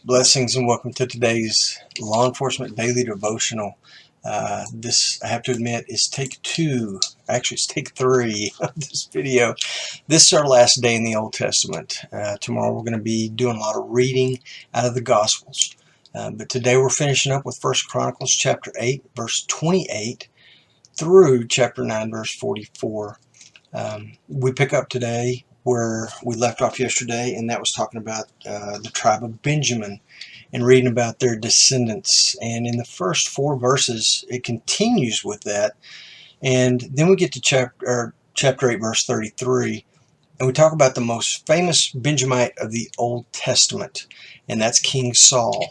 Blessings and welcome to today's Law Enforcement Daily Devotional. This, I have to admit, is take two. Actually, it's take three of this video. This is our last day in the Old Testament. Tomorrow we're going to be doing a lot of reading out of the Gospels. But today we're finishing up with 1 Chronicles chapter 8, verse 28 through chapter 9, verse 44. We pick up today where we left off yesterday, and that was talking about the tribe of Benjamin and reading about their descendants. And in the first four verses, it continues with that. And then we get to chapter 8, verse 33, and we talk about the most famous Benjamite of the Old Testament, and that's King Saul.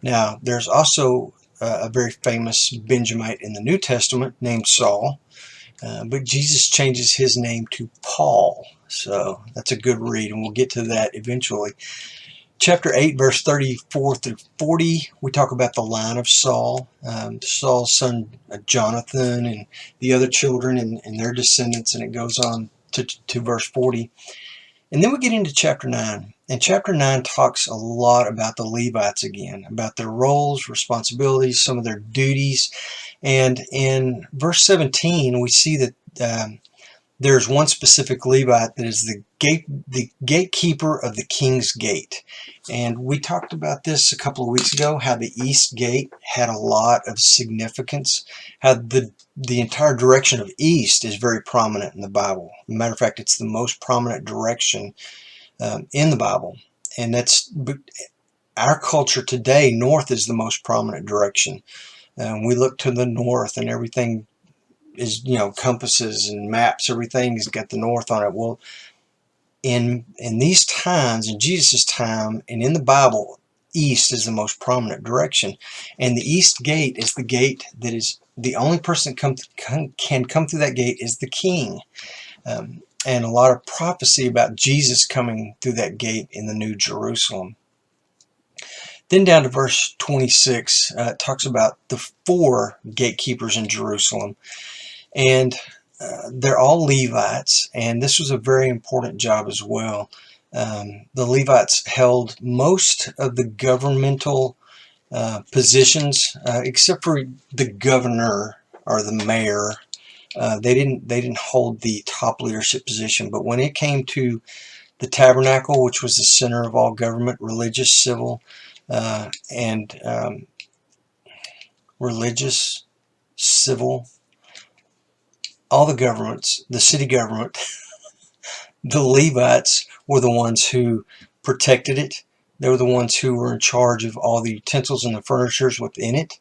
Now, there's also a very famous Benjamite in the New Testament named Saul. But Jesus changes his name to Paul. So that's a good read, and we'll get to that eventually. Chapter 8, verse 34 through 40, we talk about the line of Saul, Saul's son Jonathan, and the other children and their descendants, and it goes on to verse 40. And then we get into chapter 9. And chapter 9 talks a lot about the Levites again, about their roles, responsibilities, some of their duties. And in verse 17, we see that there's one specific Levite that is the gatekeeper of the king's gate. And we talked about this a couple of weeks ago, how the east gate had a lot of significance, how the entire direction of east is very prominent in the Bible. As a matter of fact, it's the most prominent direction in the Bible. And but our culture today, north is the most prominent direction. We look to the north, and everything is, compasses and maps, everything has got the north on it. Well, in these times, in Jesus' time, and in the Bible, east is the most prominent direction. And the east gate is the gate that is the only person that can come through that gate is the king. And a lot of prophecy about Jesus coming through that gate in the New Jerusalem. Then down to verse 26, it talks about the four gatekeepers in Jerusalem. And they're all Levites, and this was a very important job as well. The Levites held most of the governmental positions, except for the governor or the mayor. They didn't hold the top leadership position. But when it came to the tabernacle, which was the center of all government, religious, civil, religious, civil, all the governments, the city government, the Levites were the ones who protected it. They were the ones who were in charge of all the utensils and the furnitures within it.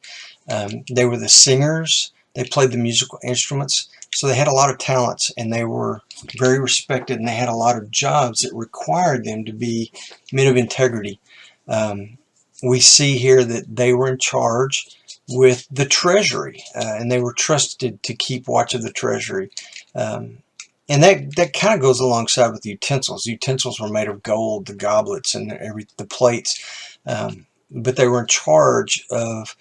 They were the singers. They played the musical instruments. So they had a lot of talents, and they were very respected, and they had a lot of jobs that required them to be men of integrity. We see here that they were in charge with the treasury, and they were trusted to keep watch of the treasury. And that kind of goes alongside with the utensils. The utensils were made of gold, the goblets and the plates. But they were in charge of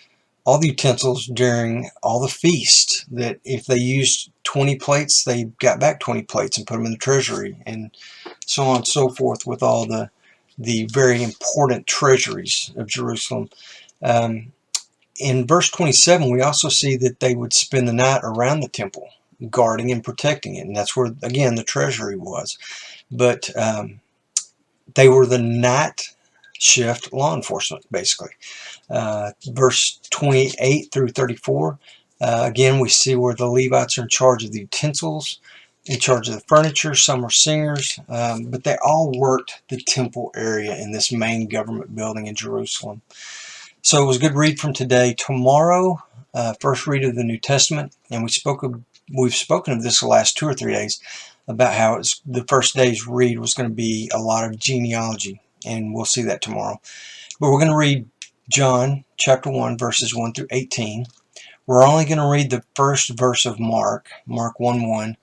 all the utensils during all the feasts, that if they used 20 plates, they got back 20 plates and put them in the treasury, and so on and so forth with all the very important treasuries of Jerusalem. In verse 27, we also see that they would spend the night around the temple, guarding and protecting it. And that's where, again, the treasury was. But they were the night shift law enforcement, basically. Verse 28 through 34, again, we see where the Levites are in charge of the utensils, in charge of the furniture. Some were singers, but they all worked the temple area in this main government building in Jerusalem. So it was a good read from today. Tomorrow, first read of the New Testament, and we've spoken of this the last 2 or 3 days about how the first day's read was going to be a lot of genealogy, and we'll see that tomorrow. But we're going to read John chapter 1, verses 1 through 18. We're only going to read the first verse of Mark 1:1.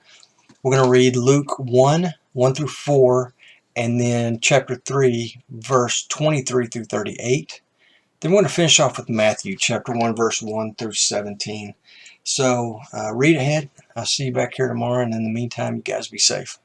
We're going to read Luke 1:1 through 4, and then chapter 3, verse 23 through 38. Then we're going to finish off with Matthew chapter 1, verse 1 through 17. So read ahead. I'll see you back here tomorrow, and in the meantime, you guys be safe.